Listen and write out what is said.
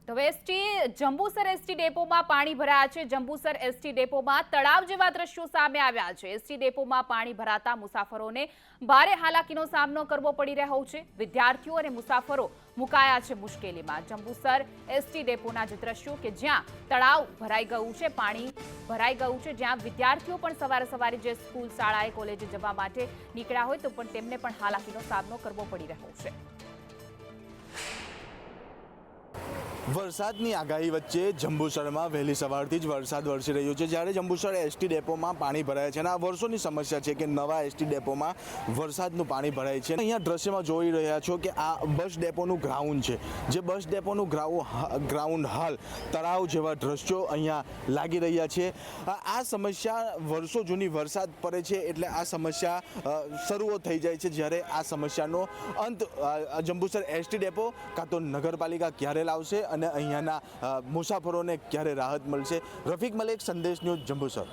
તો ST Jambusar ST ડેપોમાં પાણી ભરાયા છે। જંબુસર એસટી ડેપોમાં તળાવ જેવા દ્રશ્યો સામે આવ્યા છે। એસટી ડેપોમાં પાણી ભરાતા મુસાફરોને ભારે હાલાકીનો સામનો કરવો પડી રહ્યો છે। વિદ્યાર્થીઓ અને મુસાફરો મુકાયા છે મુશ્કેલીમાં। જંબુસર એસટી ડેપોના જે દ્રશ્યો કે જ્યાં તળાવ ભરાઈ ગયું છે, પાણી ભરાઈ ગયું છે, જ્યાં વિદ્યાર્થીઓ પણ સવારે જે સ્કૂલ શાળાએ કોલેજે જવા માટે નીકળ્યા હોય તો પણ તેમને પણ હાલાકીનો સામનો કરવો પડી રહ્યો છે। વરસાદની આગાહી વચ્ચે જંબુસરમાં વહેલી સવારથી જ વરસાદ વરસી રહ્યો છે। જ્યારે જંબુસર એસટી ડેપોમાં પાણી ભરાય છે અને આ વર્ષોની સમસ્યા છે કે નવા એસટી ડેપોમાં વરસાદનું પાણી ભરાય છે। અહીંયા દ્રશ્યમાં જોઈ રહ્યા છો કે આ બસ ડેપોનું ગ્રાઉન્ડ છે, જે બસ ડેપોનું ગ્રાઉન્ડ હાલ તળાવ જેવા દ્રશ્યો અહીંયા લાગી રહ્યા છે। આ સમસ્યા વર્ષો જૂની વરસાદ પડે છે એટલે આ સમસ્યા શરૂ થઈ જાય છે। જ્યારે આ સમસ્યાનો અંત જંબુસર એસટી ડેપો કાં તો નગરપાલિકા ક્યારે લાવશે અને અહીંયાના મુસાફરોને ક્યારે રાહત મળશે? રફીક મલેક, સંદેશ ન્યૂઝ, જંબુસર।